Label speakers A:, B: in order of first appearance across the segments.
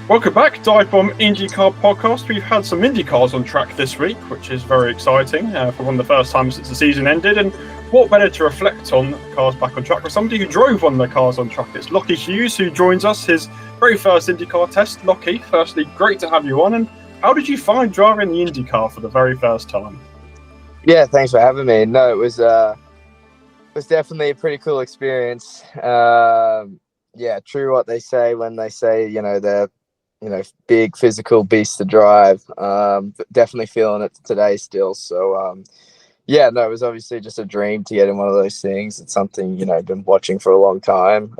A: Welcome back, DIVEBOMB IndyCar Podcast. We've had some IndyCars on track this week, which is very exciting for one of the first times since the season ended. And what better to reflect on cars back on track with somebody who drove one of the cars on track? It's Lochie Hughes who joins us, his very first IndyCar test. Lochie, firstly, great to have you on. And how did you find driving the IndyCar for the very first time?
B: Yeah, thanks for having me. No, it was definitely a pretty cool experience. Yeah, true what they say when they say, they're big physical beasts to drive. But definitely feeling it today still. So, it was obviously just a dream to get in one of those things. It's something, been watching for a long time.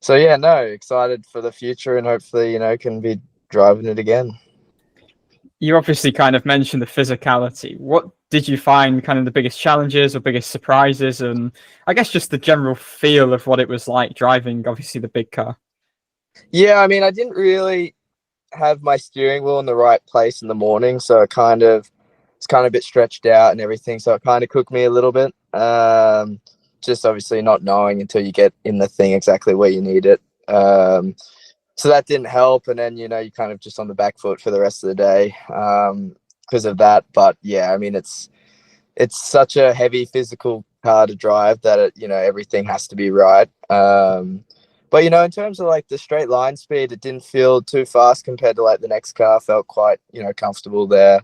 B: Excited for the future and hopefully, can be driving it again.
C: You obviously kind of mentioned the physicality. What did you find kind of the biggest challenges or biggest surprises? And I guess just the general feel of what it was like driving, obviously, the big car.
B: Yeah, I mean, I didn't really have my steering wheel in the right place in the morning, so it's kind of a bit stretched out and everything. So it kind of cooked me a little bit. Just obviously not knowing until you get in the thing exactly where you need it. So that didn't help. And then, you're kind of just on the back foot for the rest of the day because of that. But yeah, I mean, it's such a heavy physical car to drive that everything has to be right. But, in terms of like the straight line speed, it didn't feel too fast compared to like the next car. Felt quite, comfortable there.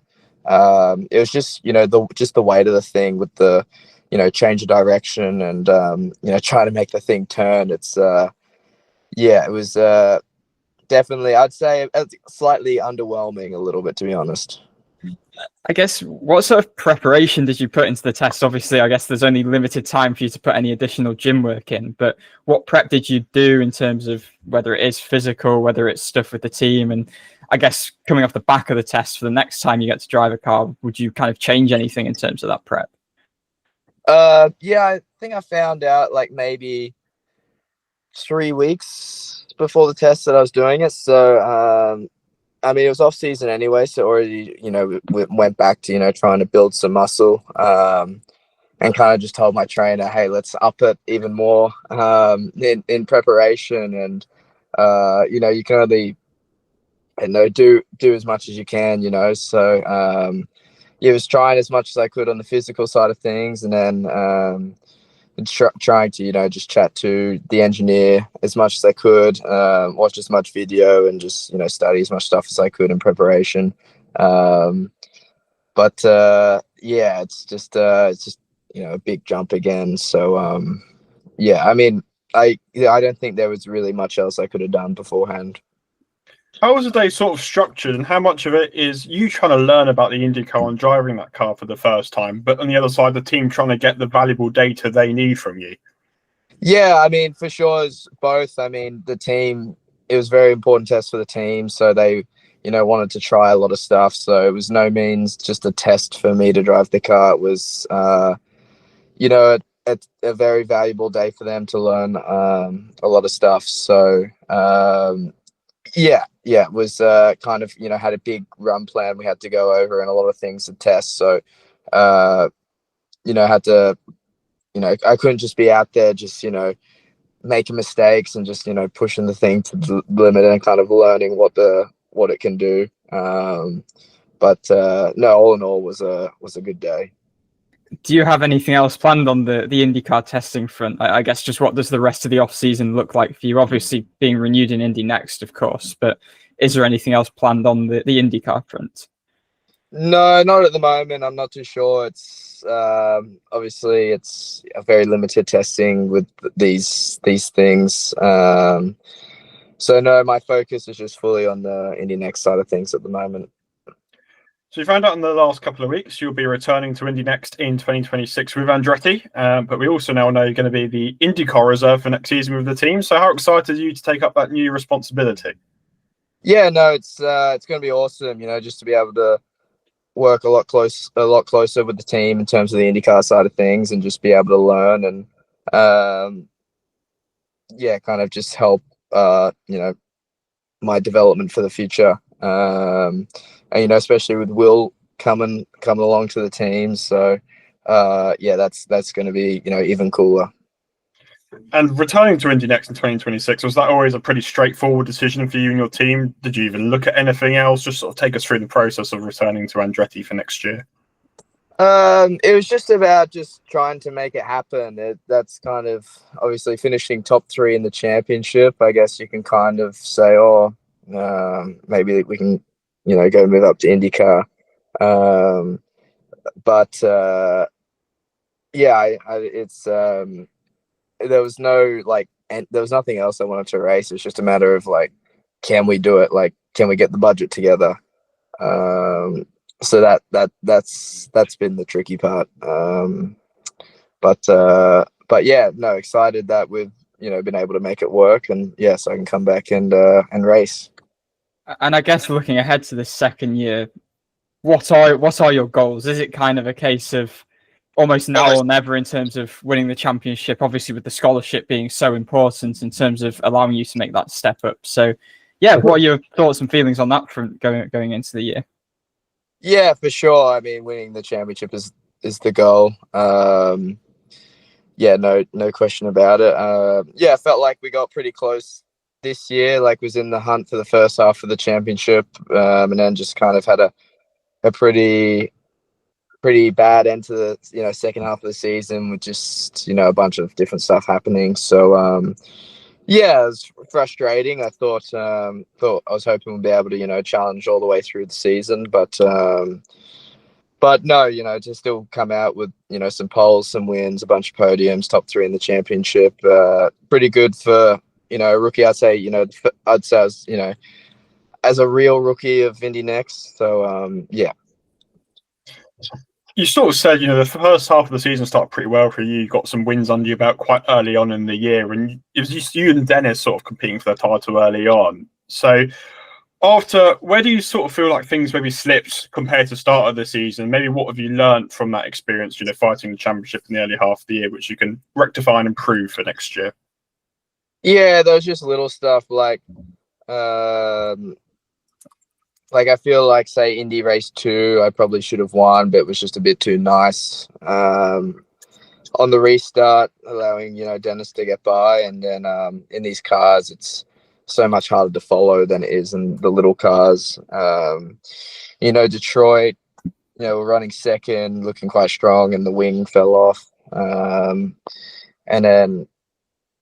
B: It was just, the weight of the thing with the, change of direction and, trying to make the thing turn. It's, it was definitely, I'd say, slightly underwhelming a little bit, to be honest.
C: I guess, what sort of preparation did you put into the test? Obviously, I guess there's only limited time for you to put any additional gym work in, but what prep did you do in terms of whether it is physical, whether it's stuff with the team? And I guess coming off the back of the test for the next time you get to drive a car, would you kind of change anything in terms of that prep?
B: I think I found out like maybe 3 weeks before the test that I was doing it. So, I mean, it was off season anyway, so already, we went back to, trying to build some muscle, and kind of just told my trainer, hey, let's up it even more, in preparation. And, you can only, do as much as you can, so, was trying as much as I could on the physical side of things. And then, trying to just chat to the engineer as much as I could, watch as much video and just study as much stuff as I could in preparation. It's just a big jump again. So I mean, I don't think there was really much else I could have done beforehand.
A: How was the day sort of structured, and how much of it is you trying to learn about the IndyCar and driving that car for the first time, but on the other side, the team trying to get the valuable data they need from you?
B: Yeah, I mean, for sure, it's both. I mean, the team, it was a very important test for the team, so they, wanted to try a lot of stuff. So it was no means just a test for me to drive the car. It was, a very valuable day for them to learn a lot of stuff. So, it was kind of, had a big run plan we had to go over and a lot of things to test. So, had to, I couldn't just be out there just, making mistakes and just, pushing the thing to the limit and kind of learning what it can do. No, all in all was a good day.
C: Do you have anything else planned on the IndyCar testing front? I guess just what does the rest of the off season look like for you? Obviously being renewed in Indy NXT, of course, but is there anything else planned on the IndyCar front?
B: No, not at the moment. I'm not too sure. It's obviously it's a very limited testing with these things. So no, my focus is just fully on the Indy NXT side of things at the moment.
A: So you found out in the last couple of weeks you'll be returning to Indy NXT in 2026 with Andretti, but we also now know you're going to be the IndyCar reserve for next season with the team. So how excited are you to take up that new responsibility?
B: Yeah, no, it's going to be awesome. Just to be able to work a lot closer with the team in terms of the IndyCar side of things, and just be able to learn and kind of just help my development for the future. And especially with Will coming along to the team. So that's going to be even cooler.
A: And returning to Indy NXT in 2026, was that always a pretty straightforward decision for you and your team? Did you even look at anything else? Just sort of take us through the process of returning to Andretti for next year.
B: It was just about just trying to make it happen. That's kind of obviously finishing top 3 in the championship. I guess you can kind of say, maybe we can, go move up to IndyCar. There was there was nothing else I wanted to race. It's just a matter of can we do it? Can we get the budget together? So that's been the tricky part. Excited that we've been able to make it work, and so I can come back and race.
C: And I guess looking ahead to the second year, what are your goals? Is it kind of a case of almost now or never in terms of winning the championship? Obviously, with the scholarship being so important in terms of allowing you to make that step up. So, what are your thoughts and feelings on that front going into the year?
B: Yeah, for sure. I mean, winning the championship is the goal. No question about it. I felt like we got pretty close this year. Was in the hunt for the first half of the championship, and then just kind of had a pretty bad end to the second half of the season with just a bunch of different stuff happening. So it was frustrating. I thought I was hoping we'd be able to challenge all the way through the season, but no, to still come out with some poles, some wins, a bunch of podiums, top 3 in the championship, pretty good for a rookie. I'd say I was as a real rookie of Indy NXT. So
A: You sort of said, the first half of the season started pretty well for you. You got some wins under your belt quite early on in the year, and it was just you and Dennis sort of competing for the title early on. So where do you sort of feel like things maybe slipped compared to the start of the season? Maybe what have you learned from that experience, fighting the championship in the early half of the year, which you can rectify and improve for next year?
B: Yeah, there was just little stuff I feel like, say, Indy Race 2, I probably should have won, but it was just a bit too nice. On the restart, allowing, Dennis to get by. And then in these cars, it's so much harder to follow than it is in the little cars. Detroit, we're running second, looking quite strong, and the wing fell off. And then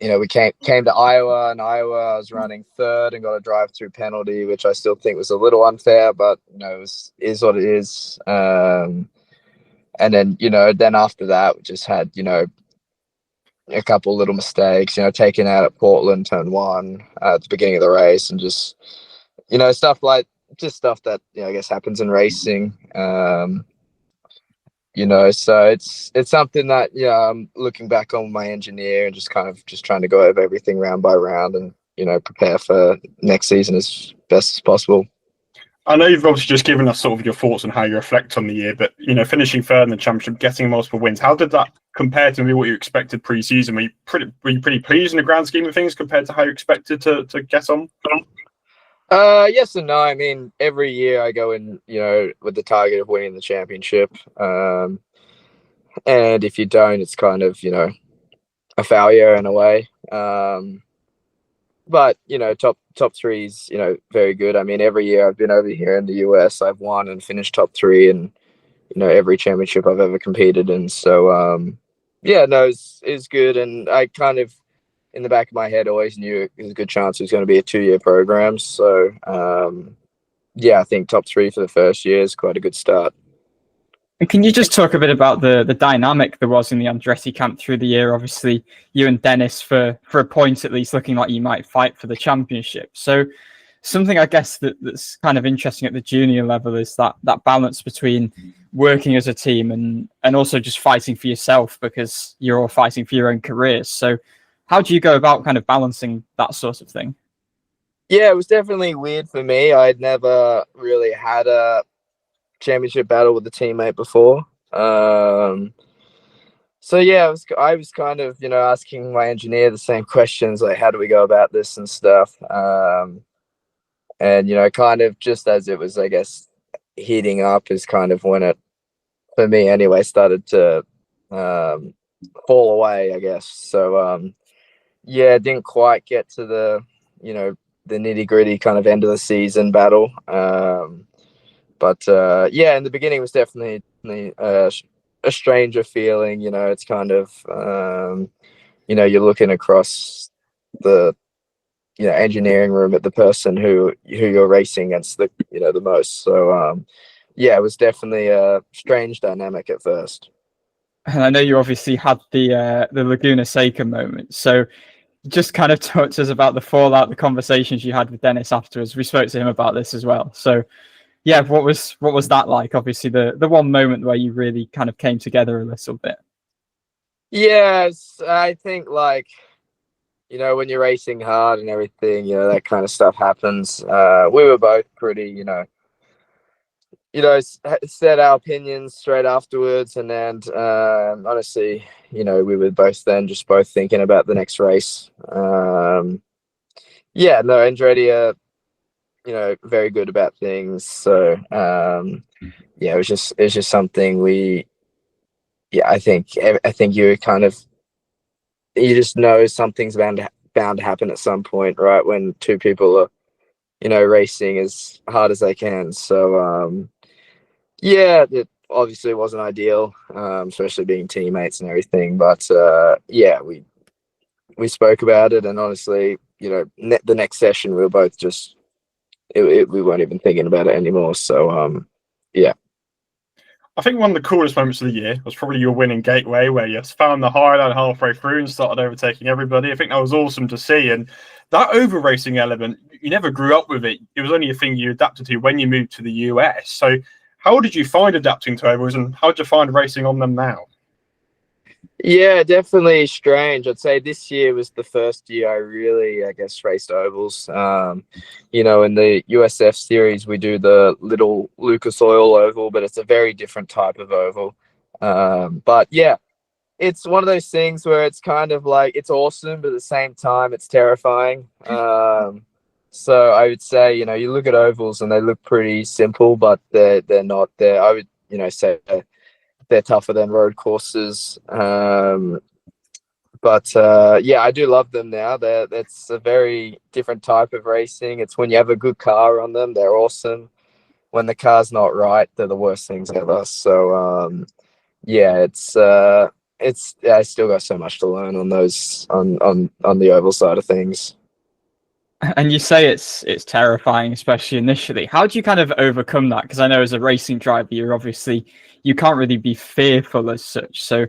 B: we came to Iowa, and I was running third and got a drive-through penalty, which I still think was a little unfair, but it is what it is. And then then after that, we just had a couple little mistakes. Taking out at Portland, turn 1 at the beginning of the race, and just stuff that I guess happens in racing. So it's something that I'm looking back on my engineer and just trying to go over everything round by round and prepare for next season as best as possible.
A: I know you've obviously just given us sort of your thoughts on how you reflect on the year, but finishing third in the championship, getting multiple wins, how did that compare to maybe what you expected pre-season? Were you pretty pleased in the grand scheme of things compared to how you expected to get on?
B: Yes and no. I mean, every year I go in, with the target of winning the championship. And if you don't, it's kind of, a failure in a way. But, top 3 is, very good. I mean, every year I've been over here in the US, I've won and finished top 3 in, every championship I've ever competed in. So, it's good. And I kind of, in the back of my head, always knew it was a good chance it was going to be a 2-year program. So, I think top 3 for the first year is quite a good start.
C: And can you just talk a bit about the dynamic there was in the Andretti camp through the year? Obviously, you and Dennis, for a point at least, looking like you might fight for the championship. So something I guess that's kind of interesting at the junior level is that balance between working as a team and also just fighting for yourself, because you're all fighting for your own careers. So how do you go about kind of balancing that sort of thing?
B: Yeah, it was definitely weird for me. I'd never really had a championship battle with a teammate before. I was kind of, asking my engineer the same questions, like, how do we go about this and stuff? And, kind of just as it was, I guess, heating up is kind of when it, for me anyway, started to fall away, I guess. So, yeah, didn't quite get to the, you know, the nitty gritty kind of end of the season battle. But yeah, in the beginning it was definitely a stranger feeling. You know, it's kind of, you know, you're looking across the, you know, engineering room at the person who you're racing against the, you know, the most. So yeah, it was definitely a strange dynamic at first.
C: And I know you obviously had the Laguna Seca moment. So just kind of talk to us about the fallout, the conversations you had with Dennis afterwards. We spoke to him about this as well. So yeah, what was that like? Obviously the one moment where you really kind of came together a little bit.
B: Yes, I think, like, you know, when you're racing hard and everything, you know, that kind of stuff happens. We were both pretty, you know, said our opinions straight afterwards, and then honestly, you know, we were both thinking about the next race. Yeah, no, Andretti are, you know, very good about things. So yeah, it's just something I think you kind of, you just know something's bound to happen at some point, right? When two people are, you know, racing as hard as they can. So yeah, it obviously wasn't ideal, especially being teammates and everything. But yeah, we spoke about it, and honestly, you know, the next session we were both just we weren't even thinking about it anymore. So yeah.
A: I think one of the coolest moments of the year was probably your win in Gateway, where you found the highline halfway through and started overtaking everybody. I think that was awesome to see. And that over racing element, you never grew up with it. It was only a thing you adapted to when you moved to the US. So how did you find adapting to ovals, and how did you find racing on them now?
B: Yeah, definitely strange. I'd say this year was the first year I really, I guess, raced ovals. You know, in the USF series, we do the little Lucas Oil oval, but it's a very different type of oval. But yeah, it's one of those things where it's kind of like, it's awesome, but at the same time, it's terrifying. So I would say, you know, you look at ovals and they look pretty simple, but they're not. I would, you know, say they're tougher than road courses. But yeah, I do love them now. That's a very different type of racing. It's when you have a good car on them, they're awesome. When the car's not right, they're the worst things ever. So yeah, I still got so much to learn on those on the oval side of things.
C: And you say it's terrifying, especially initially. How do you kind of overcome that? Because I know as a racing driver, you can't really be fearful as such. So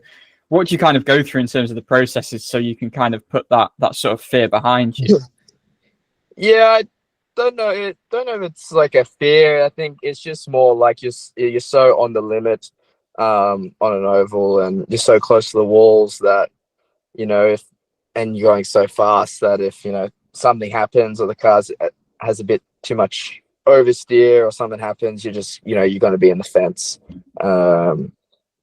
C: what do you kind of go through in terms of the processes so you can kind of put that sort of fear behind you?
B: Yeah, I don't know if it's like a fear. I think it's just more like you're so on the limit on an oval, and you're so close to the walls that, you know, and you're going so fast that if, you know, something happens or the car has a bit too much oversteer or something happens, you're going to be in the fence.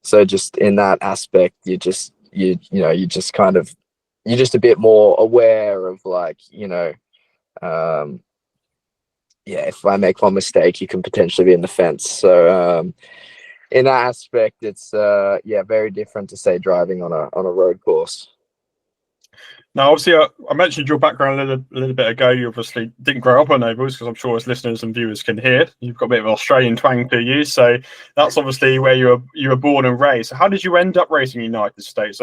B: So just in that aspect, you're just a bit more aware of, like, you know, yeah, if I make one mistake, you can potentially be in the fence. So in that aspect, it's yeah, very different to, say, driving on a road course.
A: Now, obviously, I mentioned your background a little bit ago. You obviously didn't grow up on ovals, because I'm sure as listeners and viewers can hear, you've got a bit of an Australian twang to you. So that's obviously where you were born and raised. So how did you end up racing in the United States?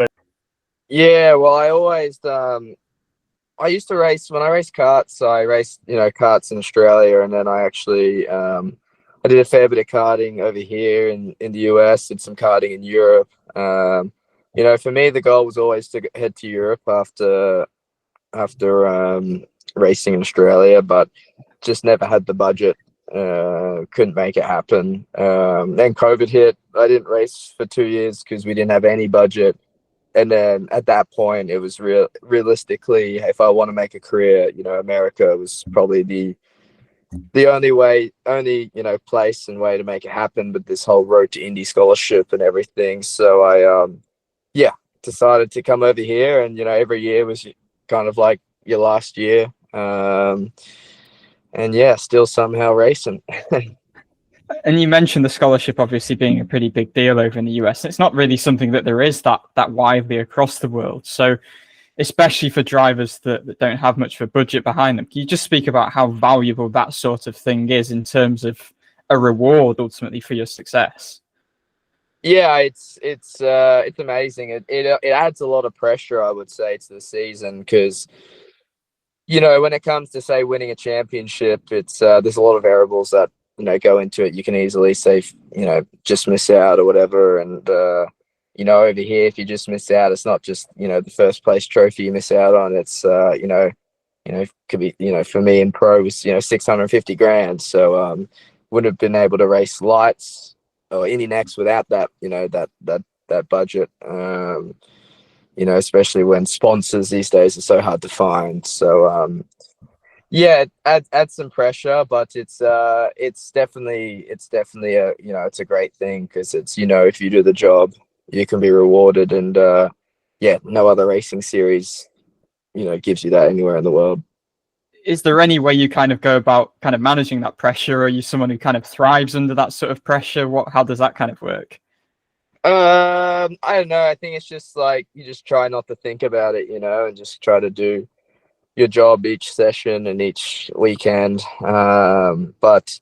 B: Yeah, well, I always I used to race when I raced karts. I raced, you know, karts in Australia, and then I actually I did a fair bit of karting over here in the US, did some karting in Europe. You know, for me, the goal was always to head to Europe after racing in Australia, but just never had the budget. Couldn't make it happen. Then COVID hit. I didn't race for 2 years because we didn't have any budget. And then at that point, it was realistically, if I want to make a career, you know, America was probably the only, you know, place and way to make it happen. But this whole road to Indy scholarship and everything. So I yeah, decided to come over here, and, you know, every year was kind of like your last year. And yeah, still somehow racing.
C: And you mentioned the scholarship obviously being a pretty big deal over in the US. It's not really something that there is that widely across the world. So especially for drivers that don't have much of a budget behind them. Can you just speak about how valuable that sort of thing is in terms of a reward ultimately for your success?
B: Yeah, it's amazing. It adds a lot of pressure, I would say, to the season because, when it comes to, say, winning a championship, it's there's a lot of variables that go into it. You can easily say, just miss out or whatever, and over here, if you just miss out, it's not just the first place trophy you miss out on. It's could be for me in pro was 650 grand, so wouldn't have been able to race lights or Indy NXT without that that budget. Especially when sponsors these days are so hard to find. So yeah, it adds some pressure, but it's definitely a it's a great thing because it's if you do the job, you can be rewarded, and no other racing series gives you that anywhere in the world.
C: Is there any way you kind of go about kind of managing that pressure? Are you someone who kind of thrives under that sort of pressure? How does that kind of work?
B: I don't know. I think it's just like you just try not to think about it, and just try to do your job each session and each weekend. But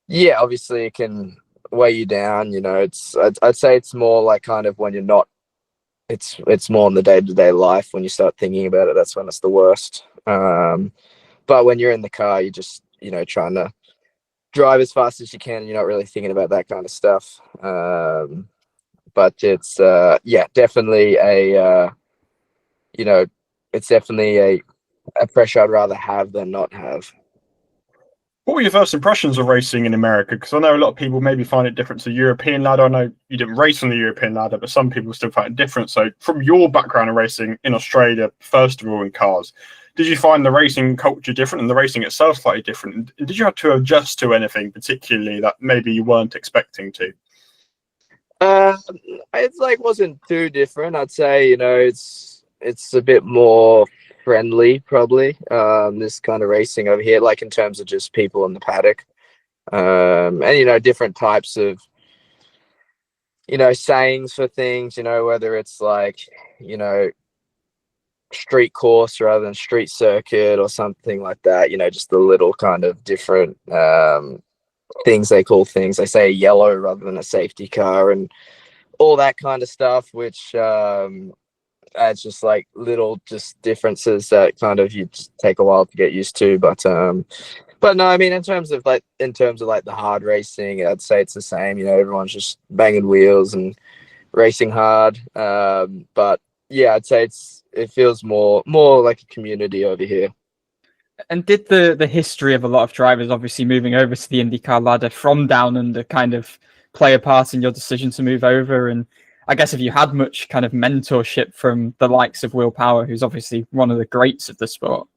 B: yeah, obviously it can weigh you down. I'd say it's more like kind of when you're not. It's more in the day-to-day life when you start thinking about it. That's when it's the worst. But when you're in the car, you're just trying to drive as fast as you can. And you're not really thinking about that kind of stuff. But it's definitely it's definitely a pressure I'd rather have than not have.
A: What were your first impressions of racing in America? Because I know a lot of people maybe find it different to the European ladder. I know you didn't race on the European ladder, but some people still find it different. So from your background in racing in Australia, first of all, in cars, did you find the racing culture different and the racing itself slightly different? And did you have to adjust to anything particularly that maybe you weren't expecting to?
B: It wasn't too different. I'd say, it's a bit more friendly probably, this kind of racing over here, like in terms of just people in the paddock, and different types of sayings for things, whether it's like street course rather than street circuit or something like that, just the little kind of different things they call things. They say yellow rather than a safety car and all that kind of stuff, which adds just like little just differences that kind of you just take a while to get used to. But no, I mean in terms of like the hard racing, I'd say it's the same. Everyone's just banging wheels and racing hard. But yeah, I'd say it feels more like a community over here.
C: And did the history of a lot of drivers obviously moving over to the IndyCar ladder from down under kind of play a part in your decision to move over? And I guess if you had much kind of mentorship from the likes of Will Power, who's obviously one of the greats of the sport.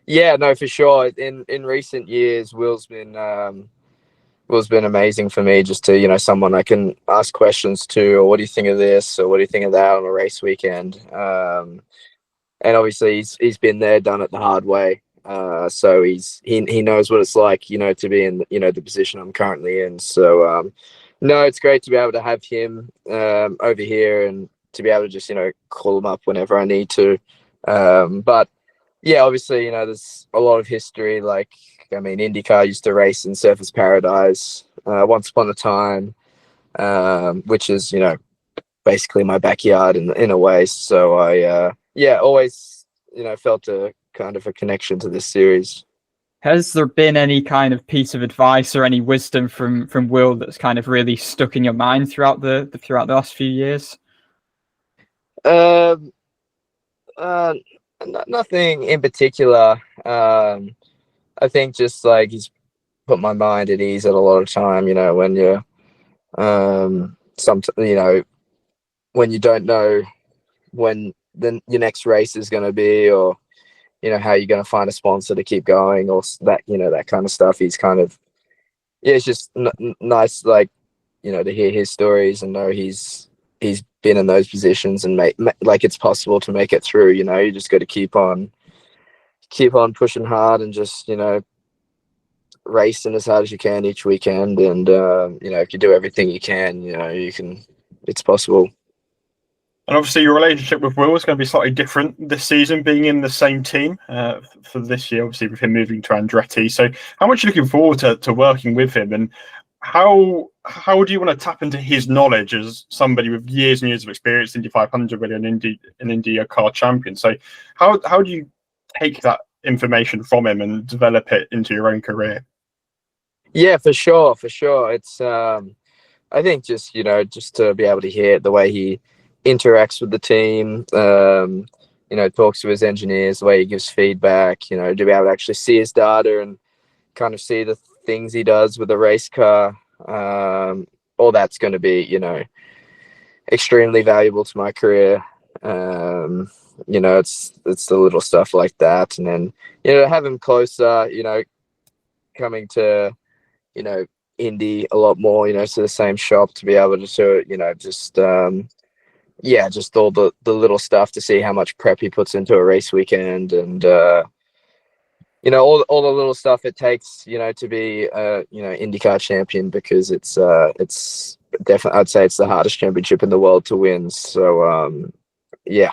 B: Yeah, no, for sure. In recent years, Will's been amazing for me, just to someone I can ask questions to, or what do you think of this, or what do you think of that on a race weekend. And obviously he's been there, done it the hard way. So he knows what it's like, to be in the position I'm currently in. So no, it's great to be able to have him over here and to be able to just call him up whenever I need to. But yeah, obviously there's a lot of history. Like IndyCar used to race in Surfers Paradise once upon a time, which is basically my backyard in a way. So I always felt a kind of a connection to this series.
C: Has there been any kind of piece of advice or any wisdom from Will that's kind of really stuck in your mind throughout the last few years?
B: Nothing in particular. I think just like he's put my mind at ease at a lot of time. When you're when you don't know when your next race is going to be, or how you're going to find a sponsor to keep going, or that that kind of stuff. He's kind of it's just nice, like to hear his stories and know he's been in those positions and like it's possible to make it through. You just got to keep on pushing hard and just racing as hard as you can each weekend, and if you do everything you can, it's possible.
A: And obviously, your relationship with Will is going to be slightly different this season, being in the same team for this year, obviously, with him moving to Andretti. So how much are you looking forward to working with him? And how do you want to tap into his knowledge as somebody with years and years of experience, Indy 500, really an IndyCar champion? So how do you take that information from him and develop it into your own career?
B: Yeah, for sure. It's I think just to be able to hear the way he interacts with the team, talks to his engineers, the way he gives feedback, to be able to actually see his data and kind of see the things he does with the race car. All that's going to be, extremely valuable to my career. It's the little stuff like that. And then, to have him closer, coming to, Indy a lot more, to the same shop, to be able to, just all the little stuff, to see how much prep he puts into a race weekend, and all the little stuff it takes, to be IndyCar champion, because it's definitely, I'd say it's the hardest championship in the world to win. So yeah.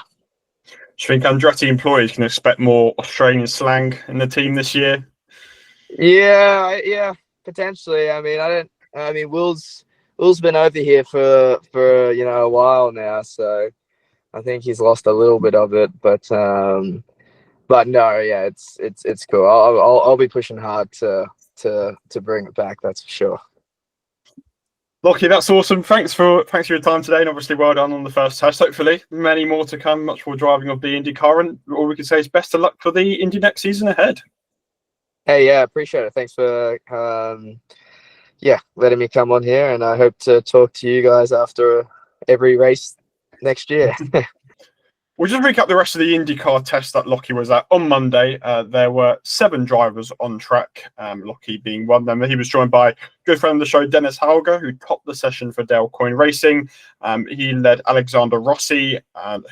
A: Do you think Andretti employees can expect more Australian slang in the team this year?
B: Yeah, potentially. I mean, Will's been over here for a while now, so I think he's lost a little bit of it. But no, yeah, it's cool. I'll be pushing hard to bring it back. That's for sure.
A: Lochie, that's awesome. Thanks for your time today, and obviously well done on the first test. Hopefully, many more to come. Much more driving of the IndyCar, and all we can say is best of luck for the Indy next season ahead.
B: Hey, yeah, appreciate it. Thanks for letting me come on here, and I hope to talk to you guys after every race next year.
A: We'll just recap the rest of the IndyCar test that Lochie was at on Monday. There were 7 drivers on track, Lochie being one of them. He was joined by good friend of the show, Dennis Hauger, who topped the session for Dale Coyne Racing. He led Alexander Rossi,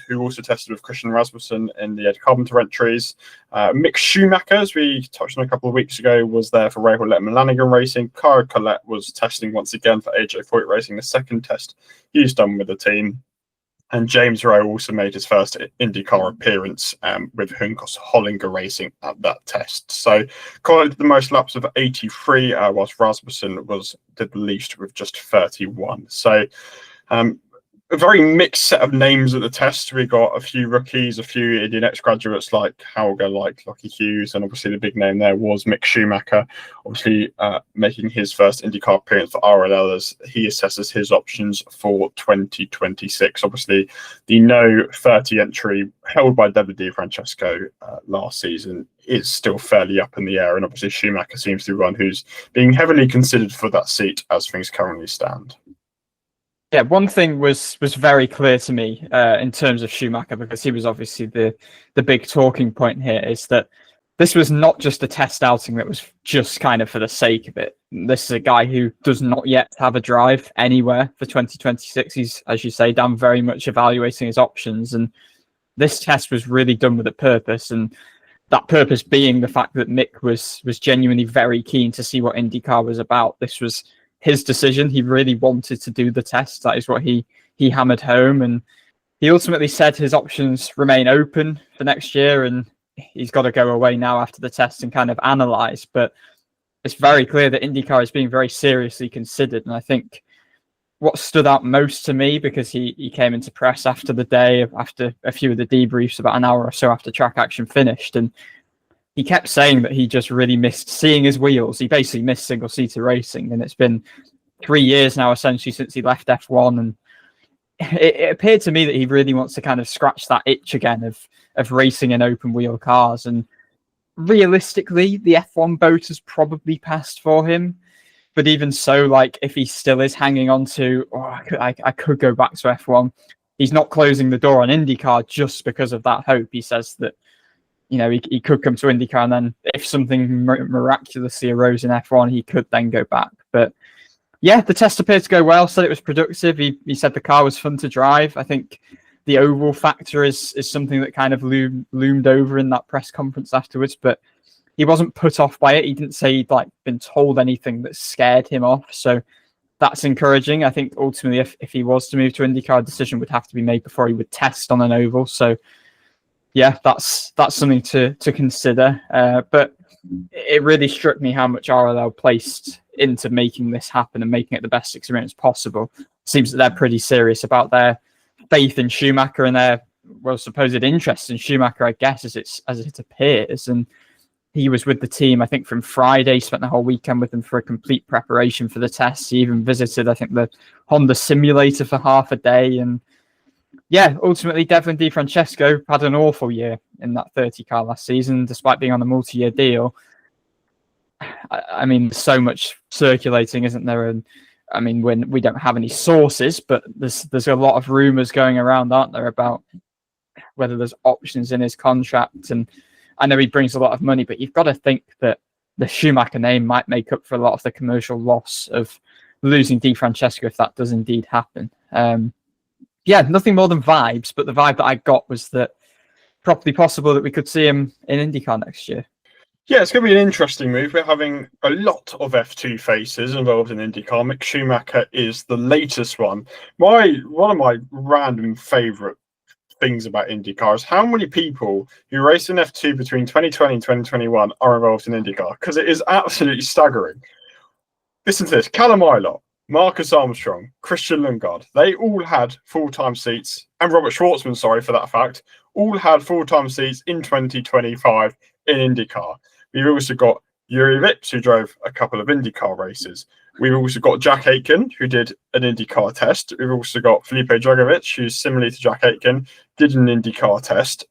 A: who also tested with Christian Rasmussen in the Ed Carpenter entries. Mick Schumacher, as we touched on a couple of weeks ago, was there for Rahal and Lanigan Racing. Cara Collette was testing once again for AJ Foyt Racing, the second test he's done with the team. And James Rowe also made his first IndyCar appearance with Juncos Hollinger Racing at that test. So Collette did the most laps of 83, whilst Rasmussen did the least with just 31. So a very mixed set of names at the test. We got a few rookies, a few Indy NXT graduates like Hauger, like Lochie Hughes, and obviously the big name there was Mick Schumacher, obviously making his first IndyCar appearance for RLL as he assesses his options for 2026. Obviously, the no 30 entry held by Dario Franchitti last season is still fairly up in the air, and obviously Schumacher seems to be one who's being heavily considered for that seat as things currently stand.
C: Yeah, one thing was very clear to me in terms of Schumacher, because he was obviously the big talking point here, is that this was not just a test outing that was just kind of for the sake of it. This is a guy who does not yet have a drive anywhere for 2026. He's, as you say, Dan, very much evaluating his options, and this test was really done with a purpose, and that purpose being the fact that Mick was genuinely very keen to see what IndyCar was about. This was his decision. He really wanted to do the test. That is what he hammered home, and he ultimately said his options remain open for next year, and he's got to go away now after the test and kind of analyze. But it's very clear that IndyCar is being very seriously considered, and I think what stood out most to me, because he came into press after the day, after a few of the debriefs, about an hour or so after track action finished, and he kept saying that he just really missed seeing his wheels. He basically missed single-seater racing, and it's been 3 years now, essentially, since he left F1, and it appeared to me that he really wants to kind of scratch that itch again of racing in open-wheel cars, and realistically, the F1 boat has probably passed for him, but even so, like, if he still is hanging on to, I could go back to F1, he's not closing the door on IndyCar just because of that hope. He says that he could come to IndyCar, and then if something miraculously arose in F1, he could then go back. But yeah, the test appeared to go well. Said it was productive. He said the car was fun to drive. I think the oval factor is something that kind of loomed over in that press conference afterwards, but he wasn't put off by it. He didn't say he'd been told anything that scared him off. So that's encouraging. I think ultimately, if he was to move to IndyCar, a decision would have to be made before he would test on an oval. So, yeah, that's something to consider. But it really struck me how much RLL placed into making this happen and making it the best experience possible. It seems that they're pretty serious about their faith in Schumacher and their supposed interest in Schumacher, I guess, as it appears. And he was with the team, I think, from Friday, spent the whole weekend with them for a complete preparation for the tests. He even visited, I think, the Honda simulator for half a day. And yeah, ultimately, Devlin DeFrancesco had an awful year in that 30 car last season, despite being on a multi-year deal. I mean, so much circulating, isn't there? And I mean, when we don't have any sources, but there's a lot of rumors going around, aren't there, about whether there's options in his contract. And I know he brings a lot of money, but you've got to think that the Schumacher name might make up for a lot of the commercial loss of losing DeFrancesco if that does indeed happen. Yeah, nothing more than vibes, but the vibe that I got was that probably possible that we could see him in IndyCar next year.
A: Yeah, it's going to be an interesting move. We're having a lot of F2 faces involved in IndyCar. Mick Schumacher is the latest one. One of my random favourite things about IndyCar is how many people who raced in F2 between 2020 and 2021 are involved in IndyCar, because it is absolutely staggering. Listen to this. Callum Ilott, Marcus Armstrong, Christian Lundgaard, they all had full-time seats, and Robert Schwartzman, sorry for that fact, all had full-time seats in 2025 in IndyCar. We've also got Yuri Vips, who drove a couple of IndyCar races. We've also got Jack Aitken, who did an IndyCar test. We've also got Felipe Dragovic, who's similarly to Jack Aitken, did an IndyCar test.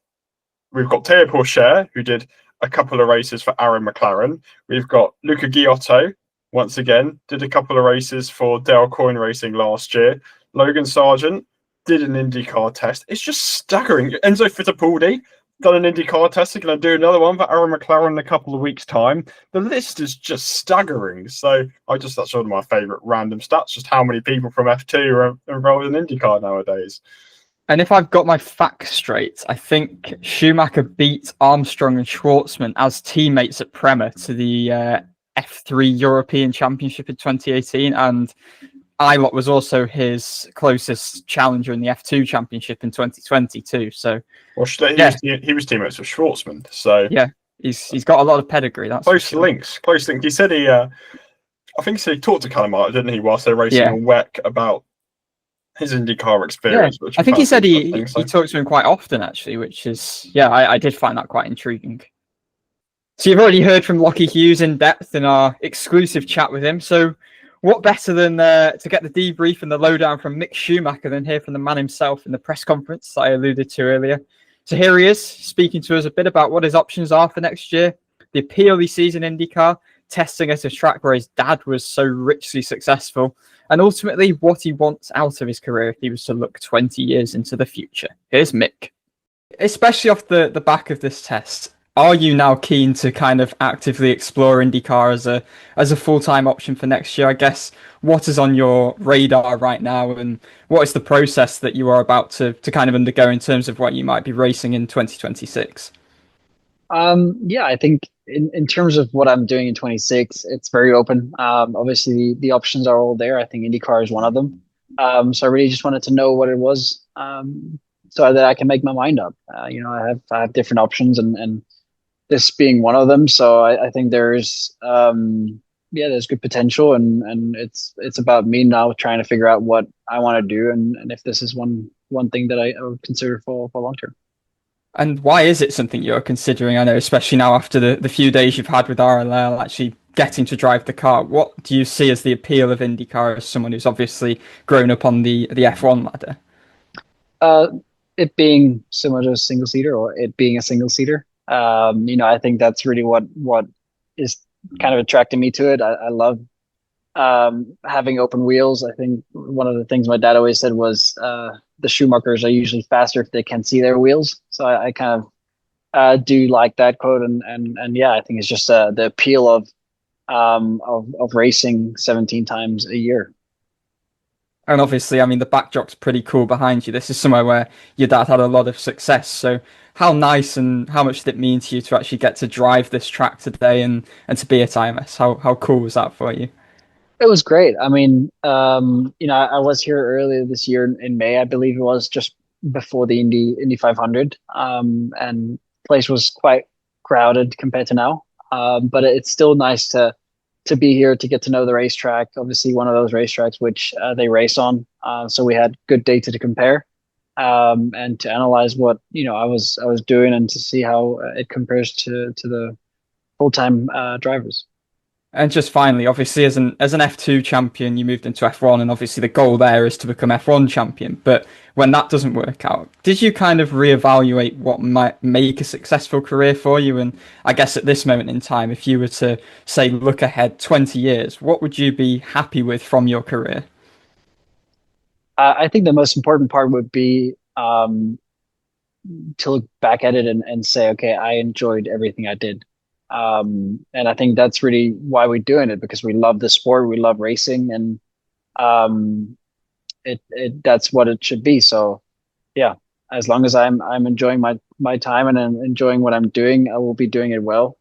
A: We've got Teo Pourchaire, who did a couple of races for Aaron McLaren. We've got Luca Ghiotto, once again, did a couple of races for Dale Coyne Racing last year. Logan Sargent did an IndyCar test. It's just staggering. Enzo Fittipaldi done an IndyCar test. They're going to do another one for Aaron McLaren in a couple of weeks' time. The list is just staggering. So that's one of my favourite random stats, just how many people from F2 are involved in IndyCar nowadays.
C: And if I've got my facts straight, I think Schumacher beat Armstrong and Schwartzman as teammates at Prema to the F3 European Championship in 2018. And Ilott was also his closest challenger in the F2 Championship in 2022. So,
A: he was teammates with Schwartzman. So
C: yeah, he's got a lot of pedigree. That's
A: close links. He said I think he talked to Callum Ilott, didn't he, whilst they're racing on WEC about his IndyCar experience.
C: Yeah. I think he said he talks to him quite often, actually, which is I did find that quite intriguing. So you've already heard from Lochie Hughes in depth in our exclusive chat with him. So what better than to get the debrief and the lowdown from Mick Schumacher than hear from the man himself in the press conference that I alluded to earlier. So here he is, speaking to us a bit about what his options are for next year, the appeal he sees in IndyCar, testing at a track where his dad was so richly successful, and ultimately what he wants out of his career if he was to look 20 years into the future. Here's Mick. Especially off the back of this test, are you now keen to kind of actively explore IndyCar as a full-time option for next year? I guess, what is on your radar right now, and what is the process that you are about to kind of undergo in terms of what you might be racing in 2026?
D: I think in terms of what I'm doing in 26, it's very open. Obviously, the options are all there. I think IndyCar is one of them. So I really just wanted to know what it was so that I can make my mind up. I have different options, and this being one of them. So I think there's good potential, and it's about me now trying to figure out what I want to do, and if this is one thing that I would consider for long term.
C: And why is it something you're considering? I know, especially now after the few days you've had with RLL, actually getting to drive the car. What do you see as the appeal of IndyCar as someone who's obviously grown up on the F1 ladder?
D: It being similar to a single seater, or it being a single seater. I think that's really what is kind of attracting me to it. I love having open wheels. I think one of the things my dad always said was the Schumachers are usually faster if they can see their wheels. So I kind of do like that quote, and I think it's just the appeal of racing 17 times a year.
C: And obviously, I mean, the backdrop's pretty cool behind you. This is somewhere where your dad had a lot of success. So how nice and how much did it mean to you to actually get to drive this track today and to be at IMS? How cool was that for you?
D: It was great. I mean, I was here earlier this year in May, I believe it was, just before the Indy 500, and place was quite crowded compared to now. But it's still nice to be here to get to know the racetrack. Obviously, one of those racetracks which they race on, so we had good data to compare, and to analyze what I was doing and to see how it compares to the full time drivers.
C: And just finally, obviously, as an F2 champion, you moved into F1, and obviously the goal there is to become F1 champion. But when that doesn't work out, did you kind of reevaluate what might make a successful career for you? And I guess at this moment in time, if you were to say look ahead 20 years, what would you be happy with from your career?
D: I think the most important part would be to look back at it and say, okay, I enjoyed everything I did. And I think that's really why we're doing it, because we love the sport, we love racing, and that's what it should be. So yeah, as long as I'm enjoying my time and I'm enjoying what I'm doing, I will be doing it well.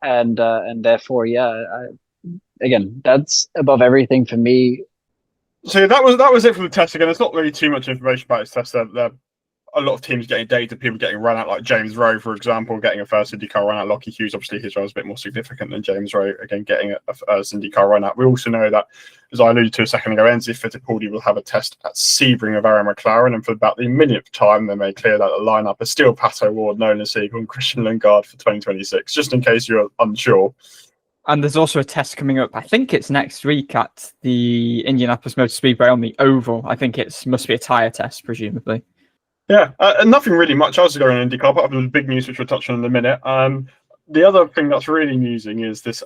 D: And therefore, again, that's above everything for me.
A: So that was it for the test. Again, there's not really too much information about this test. There a lot of teams getting data, people getting run out, like James Rowe, for example, getting a first IndyCar run out. Lochie Hughes, obviously, his run was a bit more significant than James Rowe, again, getting a first IndyCar run out. We also know that, as I alluded to a second ago, Enzo Fittipaldi will have a test at Sebring of Aaron McLaren, and for about the millionth time, they may clear that the lineup is still Pato O'Ward, Nolan Siegel, and Christian Lundgaard for 2026, just in case you're unsure.
C: And there's also a test coming up. I think it's next week at the Indianapolis Motor Speedway on the oval. I think it must be a tyre test, presumably.
A: Yeah, and nothing really much else going on in IndyCar, but the big news, which we'll touch on in a minute. The other thing that's really amusing is this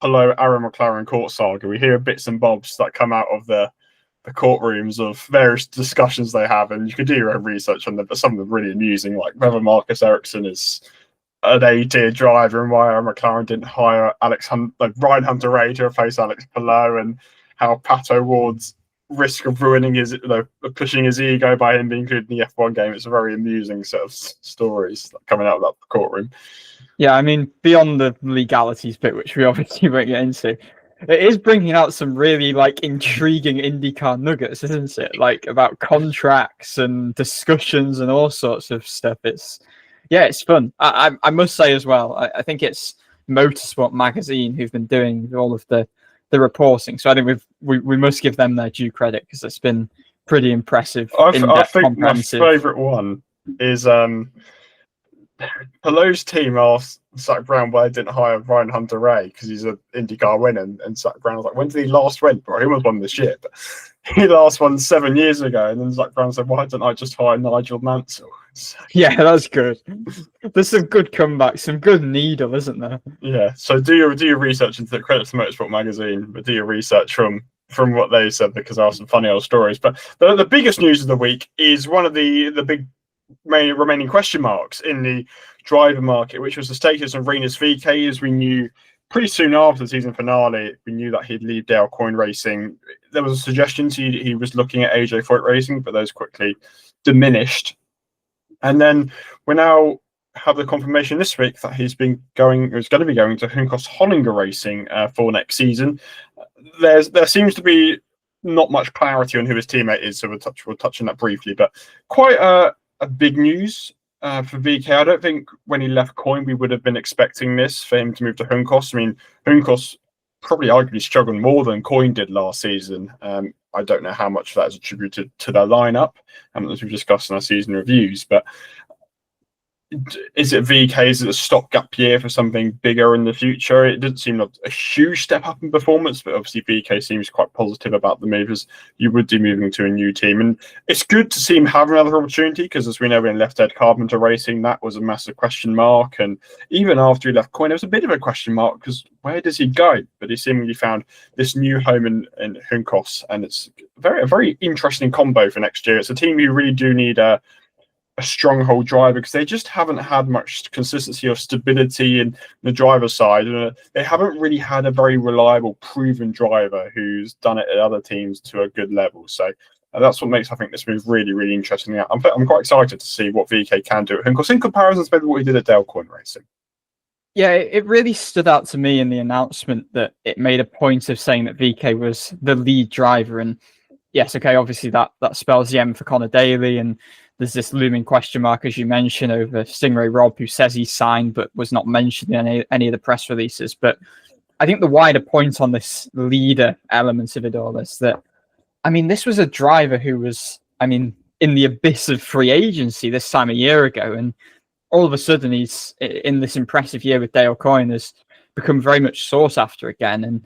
A: Hello Aaron McLaren court saga. We hear bits and bobs that come out of the courtrooms of various discussions they have, and you could do your own research on them, but some of them really amusing, like whether Marcus Ericsson is an A-tier driver and why Aaron McLaren didn't hire Ryan Hunter-Reay to replace Alex Palou, and how Pato O'Ward's risk of ruining pushing his ego by him being included in the F1 game. It's a very amusing set of stories coming out of that courtroom.
C: Yeah, I mean, beyond the legalities bit, which we obviously won't get into, it is bringing out some really intriguing IndyCar nuggets, isn't it? Like about contracts and discussions and all sorts of stuff. It's fun. I must say as well, I think it's Motorsport Magazine who've been doing all of the reporting. So I think we must give them their due credit, because it's been pretty impressive.
A: I think my favourite one is Palou's team asked Zach Brown why they didn't hire Ryan Hunter-Reay, because he's an IndyCar winner, and Zach Brown was like, when did he last win? Bro, he was won this year, but he last won 7 years ago. And then Zach Brown said, why didn't I just hire Nigel Mansell?
C: Yeah, that's good. There's some good comebacks, some good needle, isn't there?
A: Yeah, so do your research into the credits to Motorsport Magazine, but do your research from what they said, because there are some funny old stories. But the biggest news of the week is one of the big main remaining question marks in the driver market, which was the status of Rinus VeeKay. As we knew pretty soon after the season finale, we knew that he'd leave Dale Coyne Racing. There was a suggestion he was looking at AJ Foyt Racing, but those quickly diminished. And then we now have the confirmation this week that he's going to be going to Juncos Hollinger Racing for next season. There seems to be not much clarity on who his teammate is, so we'll touch on that briefly. But quite a big news for VeeKay. I don't think when he left Coyne we would have been expecting this, for him to move to Juncos. I mean, Juncos probably arguably struggled more than Coyne did last season. I don't know how much of that is attributed to their lineup, as we've discussed in our season reviews. But is it VeeKay? Is it a stopgap year for something bigger in the future? It doesn't seem like a huge step up in performance, but obviously VeeKay seems quite positive about the move, as you would be moving to a new team. And it's good to see him have another opportunity, because as we know, in left Ed Carpenter Racing, that was a massive question mark. And even after he left Coyne, it was a bit of a question mark, because where does he go? But he seemingly found this new home in Juncos, and it's a very interesting combo for next year. It's a team who really do need a stronghold driver, because they just haven't had much consistency or stability in the driver's side. They haven't really had a very reliable, proven driver who's done it at other teams to a good level. So that's what makes, I think, this move really, really interesting. I'm quite excited to see what VeeKay can do at Juncos in comparison to maybe what he did at Dale Coyne Racing.
C: Yeah, it really stood out to me in the announcement that it made a point of saying that VeeKay was the lead driver. And yes, okay, obviously that spells the M for Connor Daly, and there's this looming question mark, as you mentioned, over Stingray Robb, who says he signed but was not mentioned in any of the press releases. But I think the wider point on this leader element of it all is that, I mean, this was a driver who was, I mean, in the abyss of free agency this time a year ago, and all of a sudden he's in this impressive year with Dale Coyne has become very much sought after again. And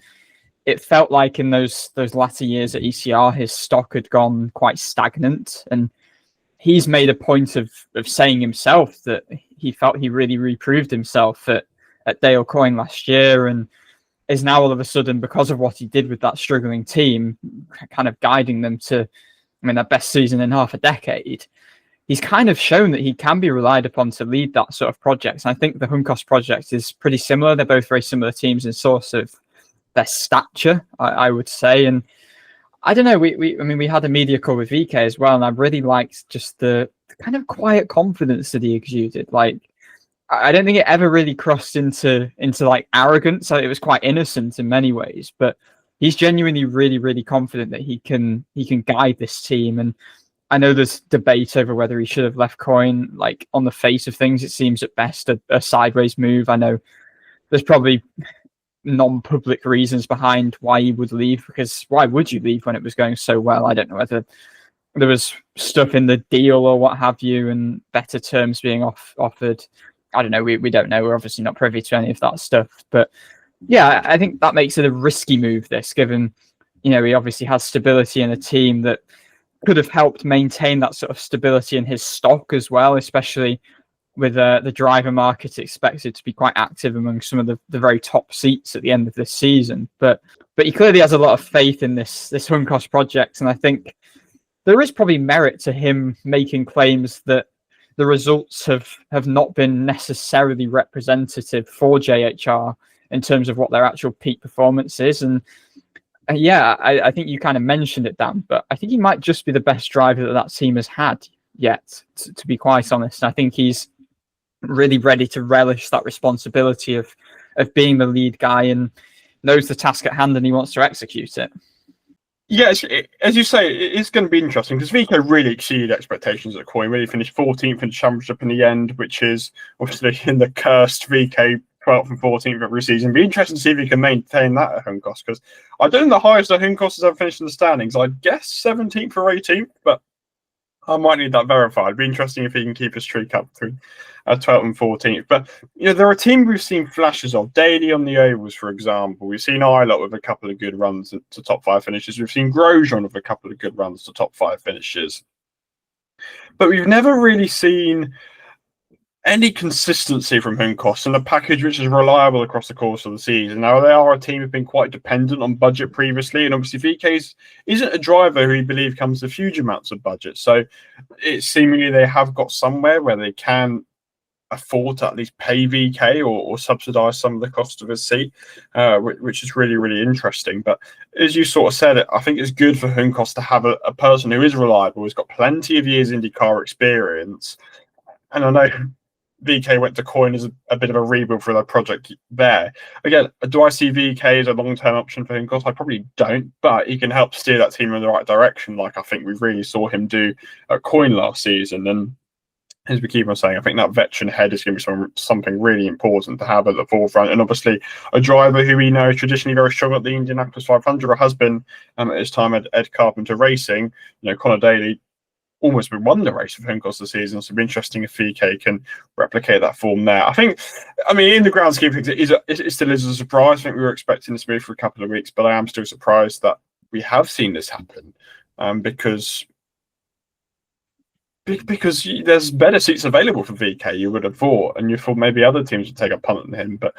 C: it felt like in those latter years at ECR, his stock had gone quite stagnant. And he's made a point of saying himself that he felt he really reproved himself at Dale Coyne last year, and is now all of a sudden, because of what he did with that struggling team, kind of guiding them to, I mean, their best season in half a decade. He's kind of shown that he can be relied upon to lead that sort of project. And I think the Juncos project is pretty similar. They're both very similar teams in sort of their stature, I would say. And I don't know, we had a media call with VeeKay as well, and I really liked just the kind of quiet confidence that he exuded. Like, I don't think it ever really crossed into like arrogance. It was quite innocent in many ways, but he's genuinely really, really confident that he can guide this team. And I know there's debate over whether he should have left Coyne. Like, on the face of things, it seems at best a sideways move. I know there's probably non-public reasons behind why he would leave, because why would you leave when it was going so well? I don't know whether there was stuff in the deal or what have you, and better terms being offered. I don't know. We don't know. We're obviously not privy to any of that stuff. But yeah, I think that makes it a risky move, this, given, he obviously has stability in a team that could have helped maintain that sort of stability in his stock as well, especially with the driver market expected to be quite active among some of the very top seats at the end of this season. But he clearly has a lot of faith in this Juncos project, and I think there is probably merit to him making claims that the results have not been necessarily representative for JHR in terms of what their actual peak performance is. And yeah, I think you kind of mentioned it, Dan, but I think he might just be the best driver that team has had yet, to be quite honest. And I think he's really ready to relish that responsibility of being the lead guy, and knows the task at hand and he wants to execute it.
A: Yeah, as you say, it's going to be interesting because VeeKay really exceeded expectations at Coyne. Really finished 14th in the championship in the end, which is obviously in the cursed VeeKay 12th and 14th every season. Be interesting to see if he can maintain that at Juncos, because I don't know the highest that Juncos has ever finished in the standings. I guess 17th or 18th, but I might need that verified. It'd be interesting if he can keep his streak up through 12th and 14th. But there are teams we've seen flashes of. Daly on the ovals, for example. We've seen Ilott with a couple of good runs to top 5 finishes. We've seen Grosjean with a couple of good runs to top 5 finishes. But we've never really seen any consistency from Juncos and a package which is reliable across the course of the season. Now, they are a team who've been quite dependent on budget previously, and obviously VeeKay isn't a driver who we believe comes with huge amounts of budget. So it's seemingly they have got somewhere where they can afford to at least pay VeeKay or subsidise some of the cost of his seat, which is really, really interesting. But as you sort of said, I think it's good for Juncos to have a person who is reliable, who's got plenty of years IndyCar experience. And I know VeeKay went to Coyne as a bit of a rebuild for their project there. Again, do I see VeeKay as a long-term option for Juncos? I probably don't, but he can help steer that team in the right direction, like I think we really saw him do at Coyne last season. And as we keep on saying, I think that veteran head is going to be something really important to have at the forefront. And obviously, a driver who we know is traditionally very strong at the Indianapolis 500, or has been at his time at Ed Carpenter Racing. Connor Daly almost won the race for Juncos this season, so it'll be interesting if VeeKay can replicate that form there. In the grand scheme of things, it still is a surprise. I think we were expecting this move for a couple of weeks, but I am still surprised that we have seen this happen, because there's better seats available for VeeKay, you would have thought, and you thought maybe other teams would take a punt on him. But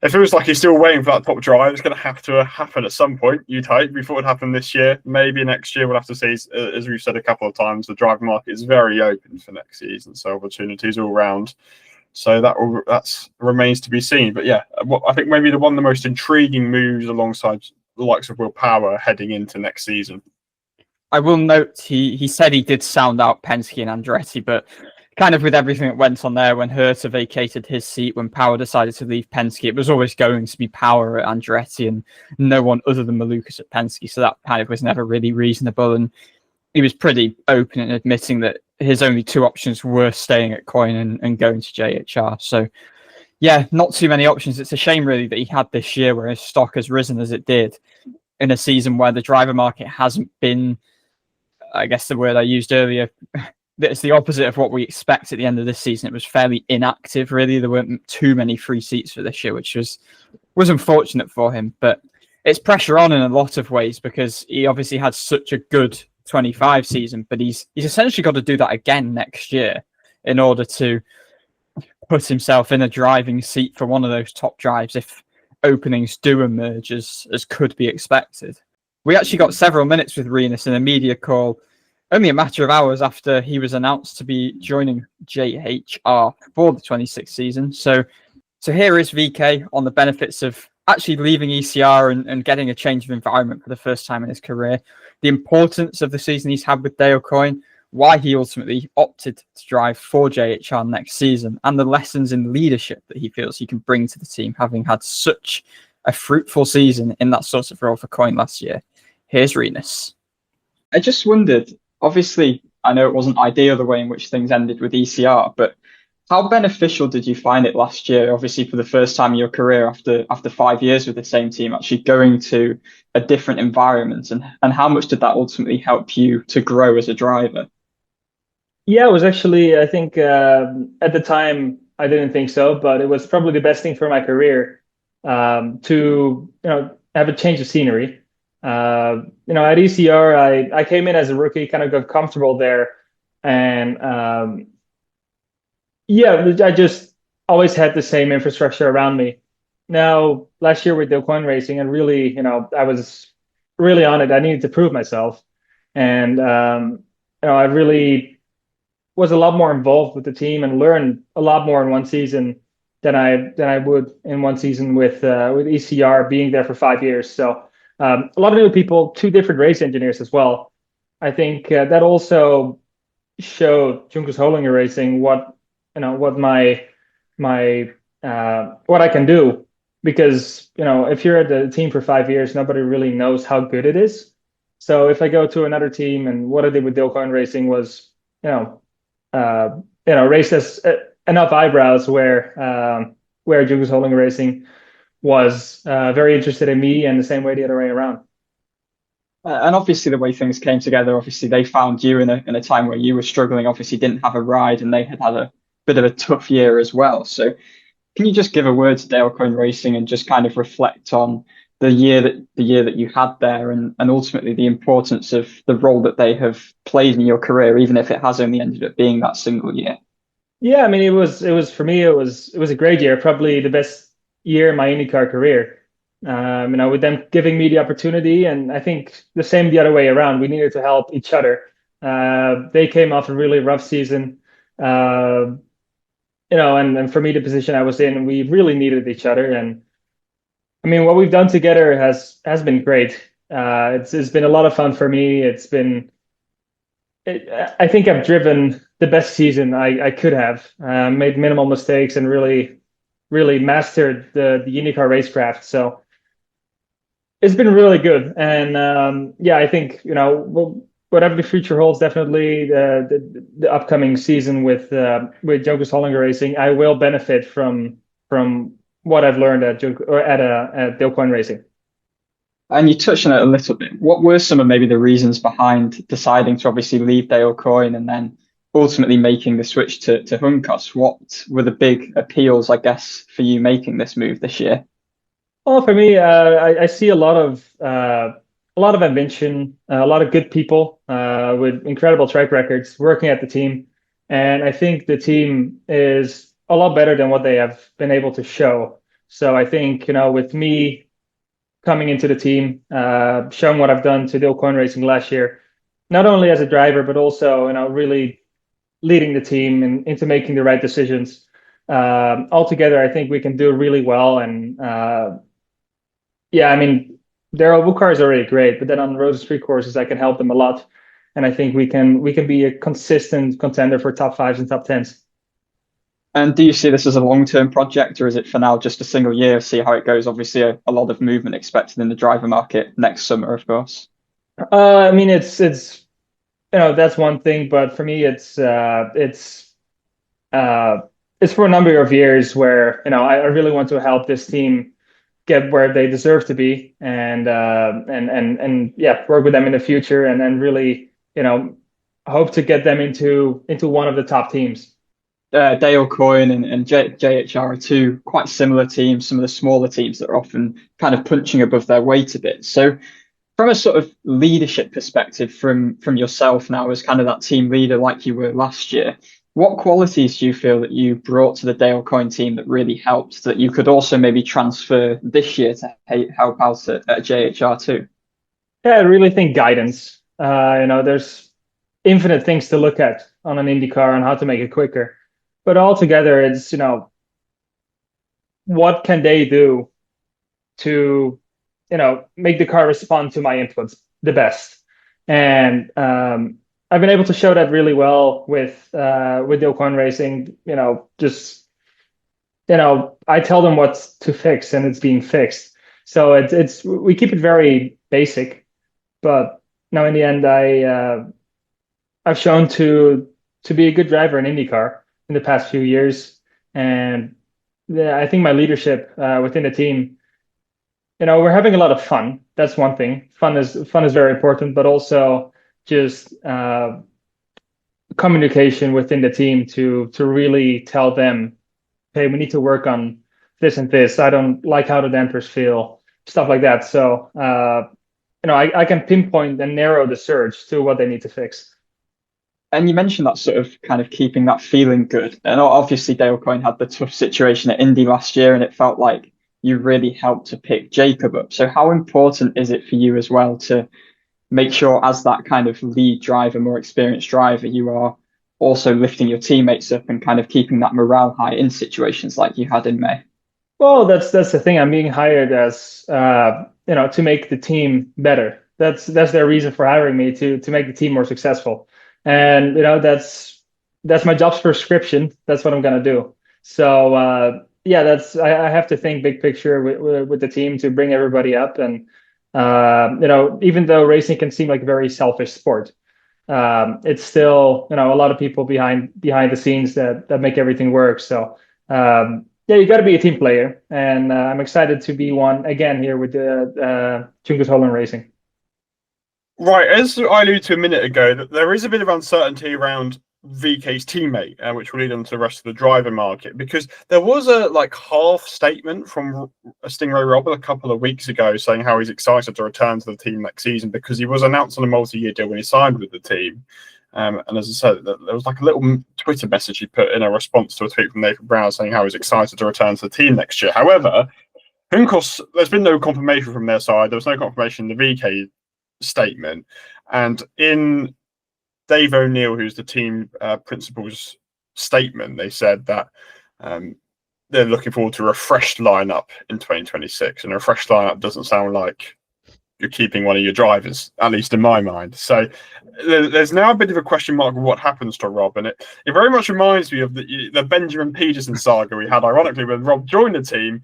A: it feels like he's still waiting for that top drive. It's going to have to happen at some point, you'd hope. We thought it would happen this year. Maybe next year. We'll have to see. As we've said a couple of times, the driver market is very open for next season, so opportunities all round. So that remains to be seen. But yeah, I think maybe one of the most intriguing moves alongside the likes of Will Power heading into next season.
C: I will note he said he did sound out Penske and Andretti, but kind of with everything that went on there, when Herta vacated his seat, when Power decided to leave Penske, it was always going to be Power at Andretti and no one other than Malukas at Penske. So that kind of was never really reasonable. And he was pretty open in admitting that his only two options were staying at Coin and going to JHR. So yeah, not too many options. It's a shame really that he had this year where his stock has risen as it did in a season where the driver market hasn't been, I guess the word I used earlier, it's the opposite of what we expect at the end of this season. It was fairly inactive, really. There weren't too many free seats for this year, which was unfortunate for him. But it's pressure on in a lot of ways because he obviously had such a good 25 season, but he's essentially got to do that again next year in order to put himself in a driving seat for one of those top drives if openings do emerge as could be expected. We actually got several minutes with Rinus in a media call only a matter of hours after he was announced to be joining JHR for the 26th season. So here is VeeKay on the benefits of actually leaving ECR and getting a change of environment for the first time in his career, the importance of the season he's had with Dale Coyne, why he ultimately opted to drive for JHR next season, and the lessons in leadership that he feels he can bring to the team, having had such a fruitful season in that sort of role for Coyne last year. Here's Rinus. I just wondered, obviously, I know it wasn't ideal the way in which things ended with ECR, but how beneficial did you find it last year, obviously for the first time in your career after 5 years with the same team, actually going to a different environment, and how much did that ultimately help you to grow as a driver?
E: Yeah, it was actually, I think at the time, I didn't think so, but it was probably the best thing for my career to have a change of scenery. At ECR, I came in as a rookie, kind of got comfortable there, and I just always had the same infrastructure around me. Now, last year with Dale Coyne Racing, and really, I was really on it. I needed to prove myself, and I really was a lot more involved with the team and learned a lot more in one season than I would in one season with ECR being there for 5 years. So a lot of new people, two different race engineers as well. I think that also showed Juncos Hollinger Racing what my what I can do, because if you're at the team for 5 years, nobody really knows how good it is. So if I go to another team, and what I did with Dale Coyne Racing was raised as enough eyebrows where Juncos Hollinger Racing was very interested in me, and the same way the other way around.
C: And obviously the way things came together, obviously they found you in a time where you were struggling, obviously didn't have a ride, and they had a bit of a tough year as well. So can you just give a word to Dale Coyne Racing and just kind of reflect on the year that you had there, and ultimately the importance of the role that they have played in your career, even if it has only ended up being that single year? Yeah,
E: I mean, it was for me, it was a great year, probably the best year in my IndyCar career. With them giving me the opportunity, and I think the same the other way around. We needed to help each other. They came off a really rough season, and for me, the position I was in, we really needed each other. And I mean, what we've done together has been great. It's been a lot of fun for me. I think I've driven the best season I could have. Made minimal mistakes and really mastered the IndyCar racecraft. So it's been really good. And I think whatever the future holds, definitely the upcoming season with Juncos Hollinger Racing, I will benefit from what I've learned at Dale Coyne Racing.
C: And you touched on it a little bit. What were some of maybe the reasons behind deciding to obviously leave Dale Coyne and then ultimately making the switch to Juncos? What were the big appeals, I guess, for you making this move this year?
E: Well, for me, I see a lot of invention, a lot of good people with incredible track records working at the team, and I think the team is a lot better than what they have been able to show. So I think with me coming into the team, showing what I've done to Dale Coyne Racing last year, not only as a driver but also really leading the team into making the right decisions. Altogether, I think we can do really well. And Daryl Buchar is already great, but then on the road to street courses, I can help them a lot. and I think we can be a consistent contender for top 5s and top 10s.
C: And do you see this as a long-term project, or is it for now just a single year, see how it goes? Obviously, a lot of movement expected in the driver market next summer, of course.
E: I mean, it's that's one thing, but for me, it's for a number of years where I really want to help this team get where they deserve to be, and work with them in the future, and then really hope to get them into one of the top teams.
C: Dale Coyne and JHR are two quite similar teams, some of the smaller teams that are often kind of punching above their weight a bit. So from a sort of leadership perspective from yourself now as kind of that team leader like you were last year, what qualities do you feel that you brought to the Dale Coyne team that really helped, that you could also maybe transfer this year to help out at JHR too?
E: Yeah, I really think guidance. There's infinite things to look at on an IndyCar and how to make it quicker. But altogether, it's, what can they do to, make the car respond to my inputs the best? And I've been able to show that really well with Dale Coyne Racing. I tell them what to fix, and it's being fixed. So it's we keep it very basic, but now in the end, I've shown to be a good driver in IndyCar in the past few years, and I think my leadership within the team, we're having a lot of fun. That's one thing. Fun is very important, but also just communication within the team to really tell them, hey, we need to work on this and this. I don't like how the dampers feel, stuff like that. So I can pinpoint and narrow the search to what they need to fix.
C: And you mentioned that sort of kind of keeping that feeling good. And obviously Dale Coyne had the tough situation at Indy last year, and it felt like you really helped to pick Jacob up. So how important is it for you as well to make sure, as that kind of lead driver, more experienced driver, you are also lifting your teammates up and kind of keeping that morale high in situations like you had in May?
E: Well, that's the thing. I'm being hired as to make the team better. That's their reason for hiring me, to make the team more successful. And that's my job's prescription. That's what I'm gonna do. So I have to think big picture with the team to bring everybody up. And even though racing can seem like a very selfish sport, it's still a lot of people behind the scenes that make everything work. So you got to be a team player, and I'm excited to be one again here with the Juncos Hollinger Racing.
A: Right, as I alluded to a minute ago, that there is a bit of uncertainty around VeeKay's teammate, which will lead on to the rest of the driver market, because there was a half statement from Stingray Robb a couple of weeks ago saying how he's excited to return to the team next season because he was announced on a multi-year deal when he signed with the team. And as I said, there was a little Twitter message he put in a response to a tweet from Nathan Brown saying how he's excited to return to the team next year. However, Juncos, there's been no confirmation from their side. There was no confirmation in the VeeKay statement, and in Dave O'Neill, who's the team principal's statement, they said that they're looking forward to a refreshed lineup in 2026, and a refreshed lineup doesn't sound like you're keeping one of your drivers, at least in my mind. So there's now a bit of a question mark of what happens to Rob, and it very much reminds me of the Benjamin Pedersen saga we had, ironically, when Rob joined the team.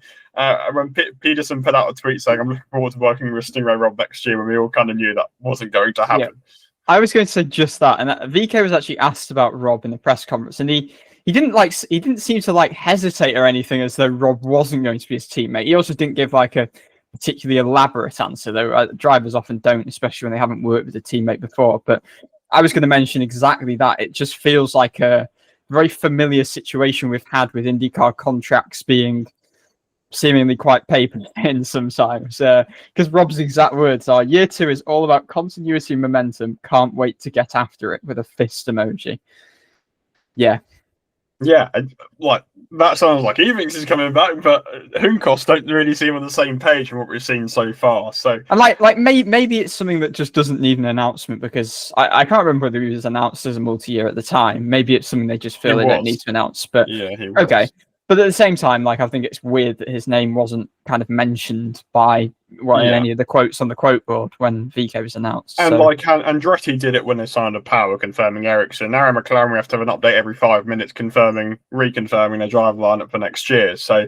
A: When Pedersen put out a tweet saying, I'm looking forward to working with Stingray Robb next year, when we all kind of knew that wasn't going to happen.
C: Yeah. I was going to say just that, and VeeKay was actually asked about Rob in the press conference, and he didn't seem to hesitate or anything as though Rob wasn't going to be his teammate. He also didn't give a particularly elaborate answer, though drivers often don't, especially when they haven't worked with a teammate before. But I was going to mention exactly that. It just feels like a very familiar situation we've had with IndyCar contracts being seemingly quite paper thin sometimes, because Rob's exact words are, year 2 is all about continuity and momentum, can't wait to get after it, with a fist emoji. Yeah, that sounds like he thinks he's coming back, but Juncos don't really seem on the same page from what we've seen so far. So, and maybe it's something that just doesn't need an announcement, because I can't remember whether he was announced as a multi-year at the time. Maybe it's something they just feel they don't need to announce. But
A: yeah, he was.
C: Okay. But at the same time, I think it's weird that his name wasn't kind of mentioned by any of the quotes on the quote board when VeeKay was announced.
A: And
C: so.
A: like Andretti did it when they signed a power, confirming Ericsson. Now McLaren, we have to have an update every 5 minutes, reconfirming their driver lineup for next year. So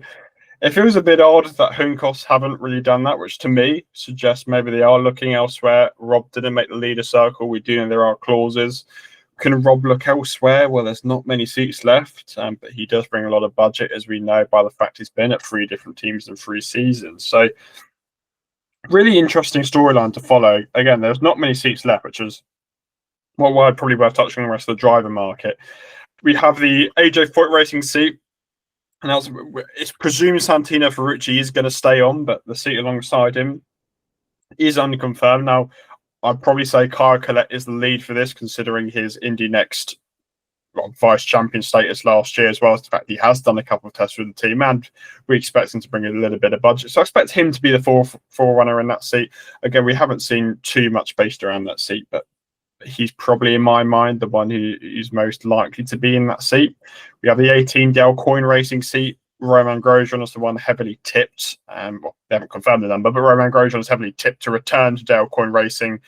A: it feels a bit odd that Juncos haven't really done that, which to me suggests maybe they are looking elsewhere. Rob didn't make the leader circle. We do know there are clauses. Can Rob look elsewhere? Well, there's not many seats left, but he does bring a lot of budget, as we know by the fact he's been at 3 different teams in 3 seasons. So really interesting storyline to follow. Again, there's not many seats left, which is what probably worth touching on the rest of the driver market. We have the AJ Foyt Racing seat. And it's presumed Santino Ferrucci is going to stay on, but the seat alongside him is unconfirmed. Now, I'd probably say Kyle Collette is the lead for this, considering his Indy NXT vice champion status last year, as well as the fact he has done a couple of tests with the team, and we expect him to bring a little bit of budget. So I expect him to be the forerunner in that seat. Again, we haven't seen too much based around that seat, but he's probably, in my mind, the one who's most likely to be in that seat. We have the 18 Dale Coyne Racing seat. Romain Grosjean is the one heavily tipped. Well, they haven't confirmed the number, but Romain Grosjean is heavily tipped to return to Dale Coyne Racing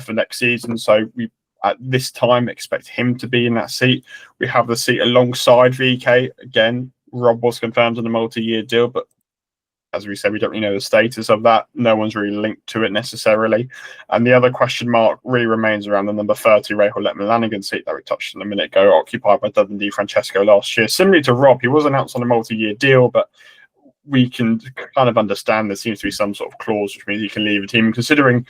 A: for next season. So we, at this time, expect him to be in that seat. We have the seat alongside VeeKay. Again, Rob was confirmed on a multi-year deal, but as we said, we don't really know the status of that. No one's really linked to it necessarily. And the other question mark really remains around the number 30 Rahal Lanigan seat that we touched on a minute ago, occupied by Dudley DiFrancesco last year. Similarly to Rob, he was announced on a multi-year deal, but we can kind of understand there seems to be some sort of clause which means he can leave the team. Considering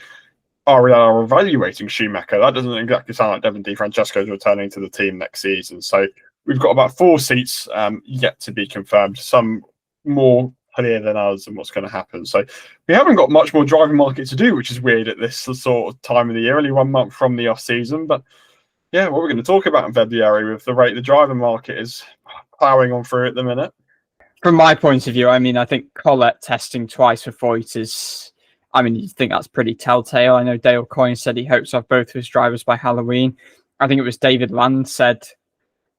A: REL are evaluating Schumacher, that doesn't exactly sound like Devin DiFrancesco is returning to the team next season. So we've got about 4 seats yet to be confirmed. Some more clear than others and what's going to happen. So we haven't got much more driving market to do, which is weird at this sort of time of the year, only 1 month from the off season. But yeah, what we're going to talk about in February with the rate the driving market is plowing on through at the minute.
C: From my point of view, I mean, I think Collette testing twice for Foyt is, I mean, you think that's pretty telltale. I know Dale Coyne said he hopes to have both of his drivers by Halloween. I think it was David Land said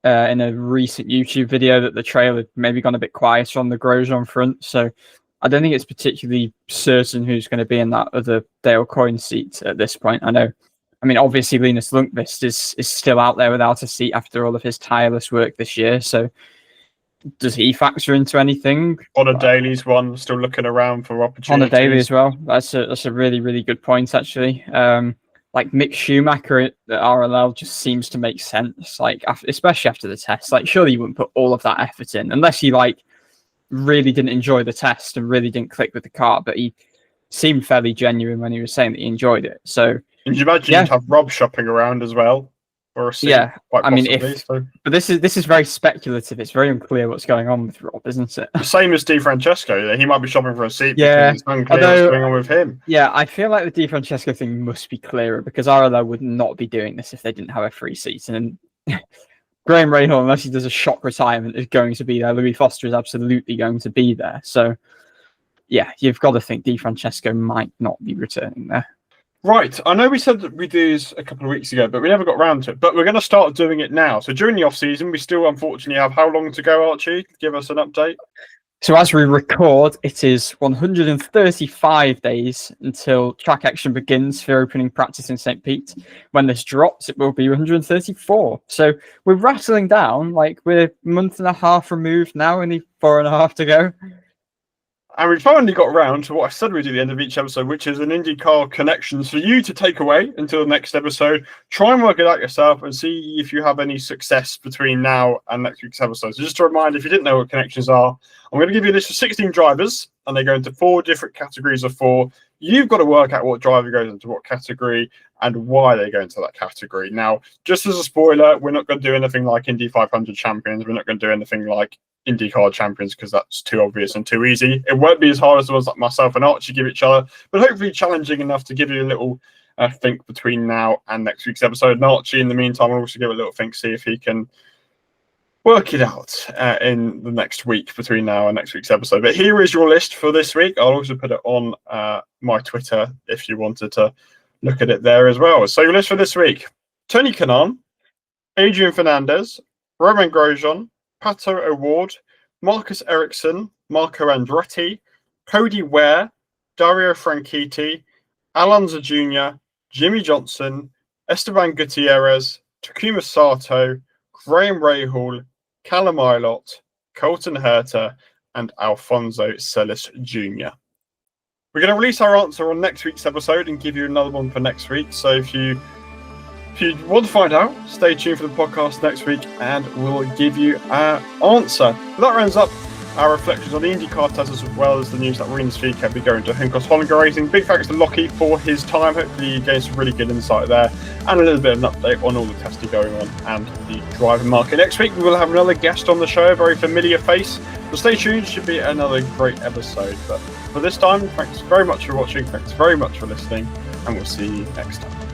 C: in a recent YouTube video that the trail had maybe gone a bit quieter on the Grosjean front. So I don't think it's particularly certain who's going to be in that other Dale Coyne seat at this point. I mean, obviously Linus Lundqvist is still out there without a seat after all of his tireless work this year. So does he factor into anything?
A: On a Daly's one, still looking around for opportunities.
C: On a Daily as well. That's a really, really good point, actually. Like Mick Schumacher at RLL just seems to make sense, like especially after the test. Like surely you wouldn't put all of that effort in unless you like really didn't enjoy the test and really didn't click with the car. But he seemed fairly genuine when he was saying that he enjoyed it. So
A: and you imagine you'd have Rob shopping around as well for a seat?
C: Yeah,
A: I mean,
C: but this is very speculative. It's very unclear what's going on with Rob, isn't it?
A: The same as DiFrancesco. He might be shopping for a seat
C: yeah,
A: because it's unclear what's going on with him.
C: Yeah, I feel like the DiFrancesco thing must be clearer because RLO would not be doing this if they didn't have a free seat. And Graham Rahal, unless he does a shock retirement, is going to be there. Louis Foster is absolutely going to be there. So, yeah, you've got to think DiFrancesco might not be returning there.
A: Right. I know we said that we'd do this a couple of weeks ago, but we never got around to it. But we're going to start doing it now. So during the off-season, we still unfortunately have how long to go, Archie? Give us an update.
C: So as we record, it is 135 days until track action begins for opening practice in St. Pete. When this drops, it will be 134. So we're rattling down, like we're a month and a half removed now, only 4.5 to go.
A: And we finally got around to what I said we'd do at the end of each episode, which is an IndyCar connections for you to take away until the next episode. Try and work it out yourself and see if you have any success between now and next week's episode. So just a reminder, if you didn't know what connections are, I'm going to give you a list of 16 drivers, and they go into 4 different categories of 4. You've got to work out what driver goes into what category and why they go into that category. Now, just as a spoiler, we're not going to do anything like Indy 500 champions. We're not going to do anything like IndyCar champions because that's too obvious and too easy. It won't be as hard as the ones like myself and Archie give each other, but hopefully challenging enough to give you a little think between now and next week's episode. And Archie, in the meantime, will also give a little think, see if he can work it out in the next week between now and next week's episode. But here is your list for this week. I'll also put it on my Twitter if you wanted to look at it there as well. So your list for this week: Tony Kanaan, Adrian Fernandez, Romain Grosjean, Pato O'Ward, Marcus Ericsson, Marco Andretti, Cody Ware, Dario Franchitti, Unser Jr, Jimmie Johnson, Esteban Gutierrez, Takuma Sato, Graham Rahal, Callum Ilott, Colton Herta, and Alfonso Celis Jr. We're going to release our answer on next week's episode and give you another one for next week. So if you want to find out, stay tuned for the podcast next week and we'll give you our answer. But that rounds up our reflections on the IndyCar test as well as the news that Rinus VeeKay will be going to Juncos Hollinger Racing. Big thanks to Lochie for his time. Hopefully you gained some really good insight there and a little bit of an update on all the testing going on and the driving market. Next week we will have another guest on the show, a very familiar face. So stay tuned, should be another great episode. But for this time, thanks very much for watching, thanks very much for listening, and we'll see you next time.